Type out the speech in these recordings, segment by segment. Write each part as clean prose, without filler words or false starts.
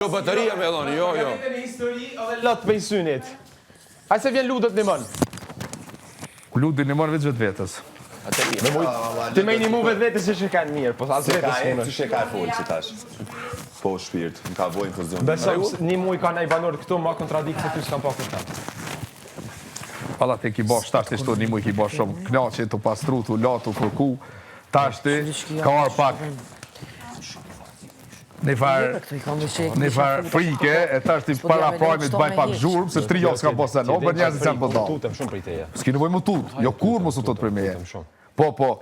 Jo, bateria me dhoni, jo. Ka një histori edhe lot me synit. Hajde se vjen Ludot në mën. Ludi në mën vetë vetës. Ti me një mu vetë që kanë mirë, po as vetë s'unë. Ti ka folë që tash. Po shpirt, më ka vojnë fuzion. Besoj një muj ka një banor këtu, ma kontradiktë se ty s'kam pa këta. Palla te ki bash, tash të shto një muj ki bash shumë knaqe, të pastru, të latu, fërku. Tash ti, ka arë pak. Në farë frike, e tash ti para prajme të baj pak zhurmë, se tri jo s'ka posen, o, për njerëzit janë përdojnë. Tutem shumë për i teje. S'ki nevoj më tut, jo kur më su tot për meje. Po,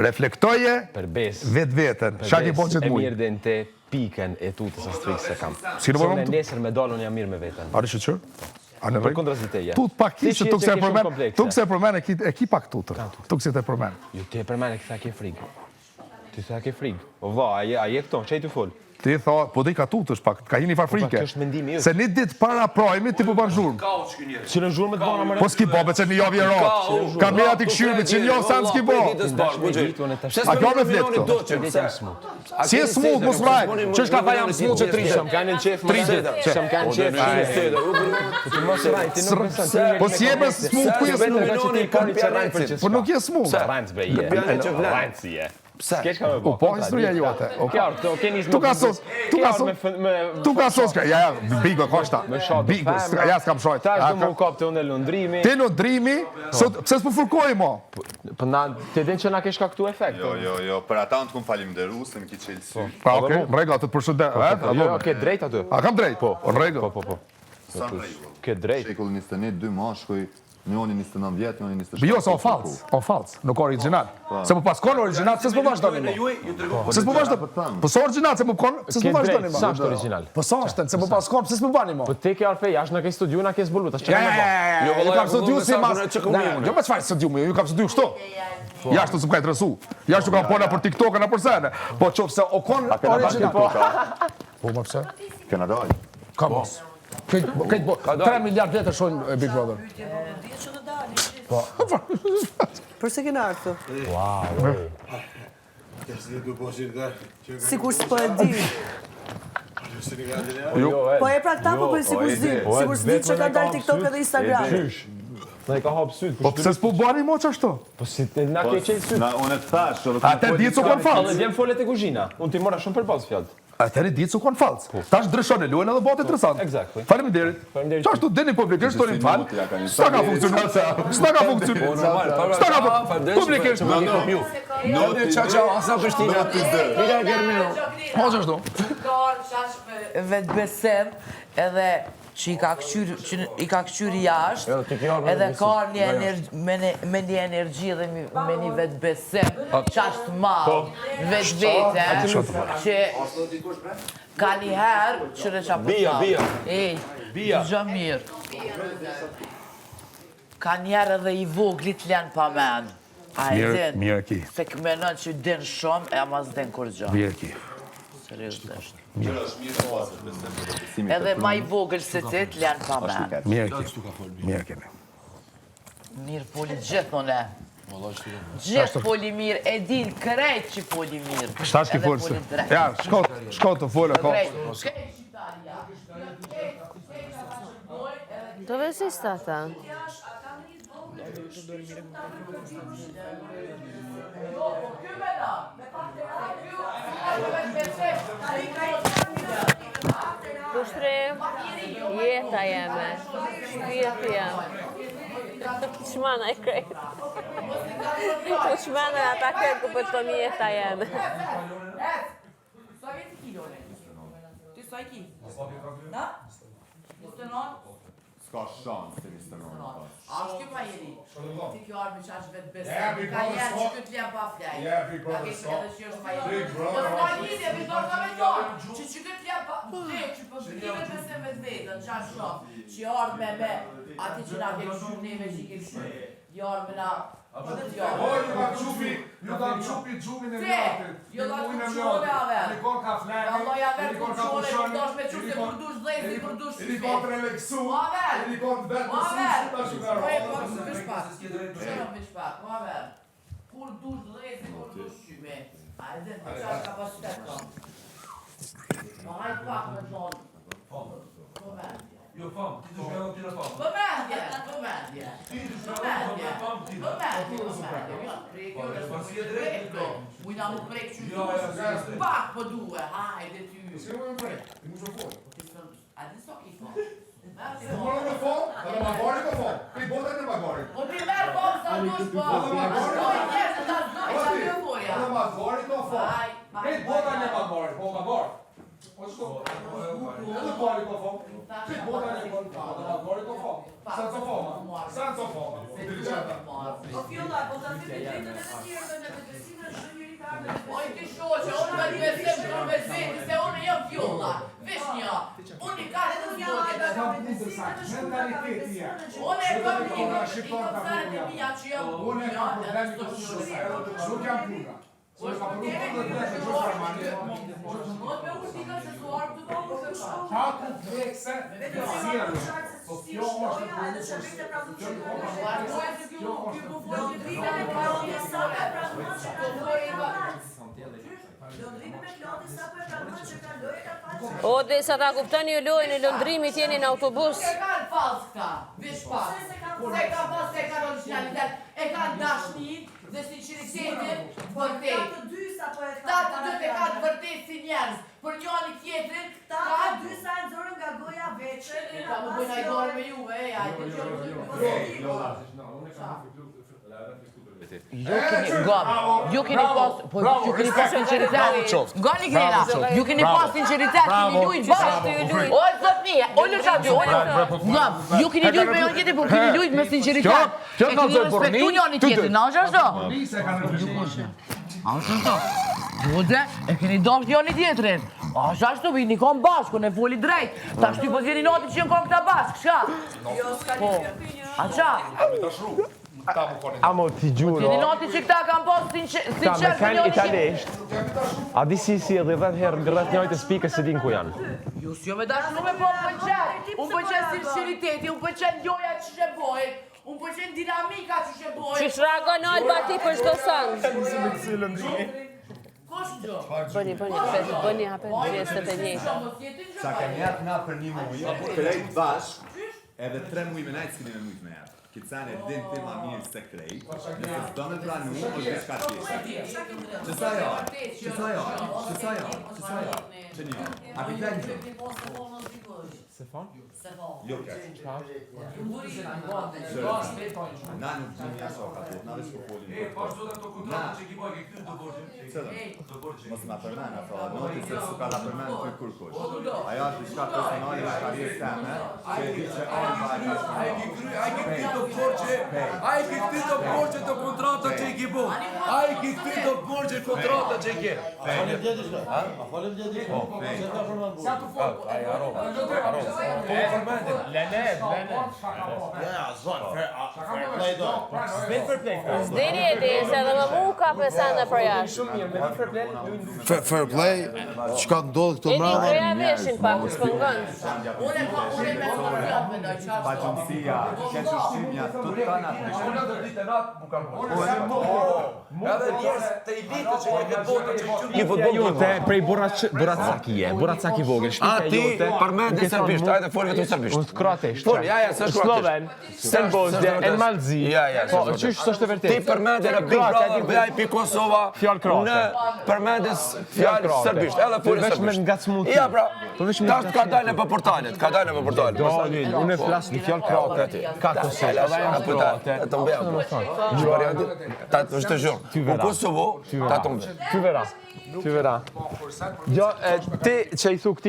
reflektoje vetë vetën, shak i bon që të muj. E mirë dhe në te piken e tutës a strikë se kam. S'ki nevoj më tut. Se në nesër me dalën jam mirë me vetën. Are shëqër? Për kundra zi teje. Tut pak ki, që tuk se e përmen e ki pak tutër. Tuk se te përmen. Jo, ti e përmen e këtha ke frikë. Ti sa ke frikë. O vla, a je këto, që e të full? Ti tha, po dhe i ka tutësh pak, ka hini farë frike. Kjo është mendimi ju. Se një ditë para prajmi, ti po ban zhurmë. Që në zhurmë të bana më rrë? Po s'ki bo, be që një javë i ratë. Ka mira t'i këshyrëmi, që një javë sa n'ski bo. A kjo me fletë këto? Si e smut, mos mraj. Që është ka tha jam smut që 3 ditë? Shëm kanë në qef, shëm kanë qef. Po si e bës smut, ku je smut? Po nuk je smut. S'keq ka me bo. Po, historia jote. Kjarë, kenis Tu ka sos, ja, bigo, koshta. Bigo, ja s'kam shojt. Ta është du më kap të unë e lundrimi. Ti lundrimi, pse s'po furkoj mo? Për na, të din që na ke shkaktu efekt. Jo, për ata në të kumë falimderu, se më ki qelë sy. Pa, okej, në regla, të të përshëndet. Jo, ke drejt aty. A kam drejt? Po, në regla. Po. Sa në regull. Ke drejt. Shekull 21, 2 mashkuj, njoni 29 vjetë, njoni 27. Jo, se o falc, nuk original. Se po pas konë original, se s'po vazhdojnë mo. Se s'po vazhdojnë. Po s'o original, se s'po vazhdojnë mo. Sa është original? Po sa është, se po pas konë, se s'po bani mo. Po te ke arfej, ashtë në ke studiu, në ke zbulu, ta që ju kam studiu si mas... Jo me qfaj studiu me, ju kam studiu kështu. Jashtë të s'm ka interesu. Jashtë kam pona për TikTok-a në përsene. Po qofë se o konë original. Po më pëse? Kena daj. Ka mos. 3 miliard vjetër shojnë Big Brother. Përse kena këtu? Wow. Sikur s'po e di. Po e pra këta po për sikur s'di. Sikur s'di që ka dalë TikTok edhe Instagram. Në e ka hapë sytë. Po pëse s'po bani mo që ashtu? Po si na ke qenë sytë. Unë e të thash. A te ditë su konë falc? Vjem folet e kuzhina. Unë ti mora shumë për pas fjallë. A te ditë su konë falc? Ta është drëshon e luen edhe botë interesant. Exactly. Faleminderit. Qa ashtu dini publikisht, të një falë, s'ta ka funksionuar. S'ta ka funksionuar. S'ta ka funksionuar. Publikisht. Noti, qa, asa Prishtina. Mira Germino. Po që ashtu? Vetë besem edhe që i ka këqyri jashtë, edhe ka me një energji dhe me një vetë besem, që ashtë malë, vetë vete, që ka një herë që në qa përta. Bia. Gjë mirë. Ka një herë edhe i voglit lënë pa menë. A e din, Mirë ki. se këmenon që din shumë, e ama s'din kur gjë. Mirë ki. Seriosisht. Edhe ma i vogël se ti t'ljanë pa menë. Mirë ki. Mirë kemi. Mirë poli gjithë, one. Gjithë poli mirë, e din krejt që poli mirë. Shtash ki folë se. Ja, shko të folë, ko. Dove sei stata? Pushtrim, jeta jeme, shpirti jam. Qmana i krejt. Qmana ata krejt ku për të një jeta jeme. S'ka shansë të 29. Ashtë kjo pa jeri, ti kjo arë me qash vetë besem, ka jerë që këtë lem pa flaj, ka ke edhe që është pa jeri. Po s'ka lidhje, mi do të me tonë, që këtë lem pa flaj, që po shkime besem vetë vetën, qash shumë, që arë me ati që na ke këshur neve që ke këshur, jarë me na, po dhe t'jarë. Ju kam qupi gjumin e mjatit. Jo da të qone aver. Nikon ka flani, Valloj aver nikon të ka qone, pushoni. kur dosh me qurë se kur dush dhejzi, kur dush shpet. Nikon të releksu, Aver. nikon të vetë mësu, që ta shukaro. Po e po se me shpak. Qëra me shpak, aver. Kur dush dhejzi, kur dush shpet. A e dhe të qash kapacitet kam. Hajt pak me thonë. Jo, fam, ti të shkëllon tira fam. Vëmendje. Mujna mu prek që pak po duhe, hajde ty. A di so ki fam? Morën me fond, edhe magari me fond. Pri botën e magarit. Po ti merë fam sa dush po. Edhe magari ka fond. Pri botën e magarit, po magarit. Po shko. Edhe magari ka fond. Pri botën e fond, magari ka fond. Senza fama. O fjolla, po ta themi drejtën e të tjerëve në të besimën çdo njeri ka ardhur. Oj ti shoqe, unë me besem për me zeti, se unë jam fjolla. Vesh një, unë i ka të zbogje. Unë e kam një koncertë e mija që jam Unë e kam problemi të shumë. Nuk jam puna. Ka komplekse të zjerë. Po kjo është O, dhe sa ta kuptoni ju lojnë e lëndrimit jeni në autobus. E kanë falsë këta, vish pas. Se ka pas, se ka originalitet, e kanë dashnit dhe sinceritetin vërtet. Ta të dy të kanë vërtet si njerëz, për njëri tjetrin, Ta dy sa e nxorën nga goja veçe. ka më bëjnë a i dorë me juve, e ajte që ju keni pas, po ju keni pas sinceritet. Gani Grela, ju keni pas sinceritet, keni lujt bashkë. O zot mia, o luçati, o ju keni lujt me njëri tjetrin, po keni lujt me sinceritet. E keni respektu njëri tjetrin, na është ashtu? Ashtu. Duhet e keni dashur njëri tjetrin. Ashtu vini kon bashkë, ne foli drejt. Tash ti po vjeni natë që janë kon këta bashkë, çka? Jo, s'ka Po. Aça? Amo, ti gjuro. Jeni natë që këta kanë pas sinqert Ta me kanë italisht. A di si edhe 10 herë në rreth njëjtës pikës se din ku janë. Ju s'jo me dashur nuk me po pëlqen. Unë pëlqen sinceriteti, unë pëlqen loja që shëbojnë, unë pëlqen dinamika që shëbojnë. Që shragon Alba ti për shto sanë. Kosh gjo? Bëni hapet gjestet e njëjtë. Sa kemi jetë na për një muj, krejt bashk, edhe 3 muj me najtë s'kini me mujt me jetë. Kitësan e din ti ma mirë se krejt, nëse s'do me pranu, është diçka tjetër. Qësa jo? Që një? A pi të një? Jo keq. Na nuk gjim jasho ka të, na vesh po folim. Mos ma përmena, pra, noti se s'ka la përmena të kur kush. Ajo është diçka personale në karrierë teme, që e di që ajnë ma e ka Ai ke këti do borxhe të kontrata që i ki bo. Ai ke këti do borxhe kontrata që i ki. Zdeni e di se edhe më mu ka pesane për jashtë. Fair play, çka ndodh këto E di mbrapa? kreja veshin pak, u shpëngën. Unë me fotografiat me doj qarë. Bajqëmësia, keqështimja, të tëna të Unë do ditë natë mu kam edhe njerëz të elitë që një këtë botë që Një futbol jote prej Buracakije, Buracaki vogël, shtëpia jote. Përmendë serbisht, hajde fol vetëm serbisht. Unë kroatisht. Fol, ja, s'është Sloven, Serbosje, El Malzi. Ja, Po, ç'është s'është e vërtetë? Ti përmendje në Big Brother VIP Kosova. Fjalë kroate. Në përmendjes fjalë serbisht, edhe fol Vetëm me serbisht. ngacmutje. Ja, pra. Po vetëm me Tash ka dalë në portalet, ka dalë në portalet. Unë flas në fjalë kroate. Ka Kosovë, edhe janë kroate. Ta tombe apo. Një variant, ta është të jur. Në Kosovo, ta tombe. Ty vera. Jo, ti që i thu këti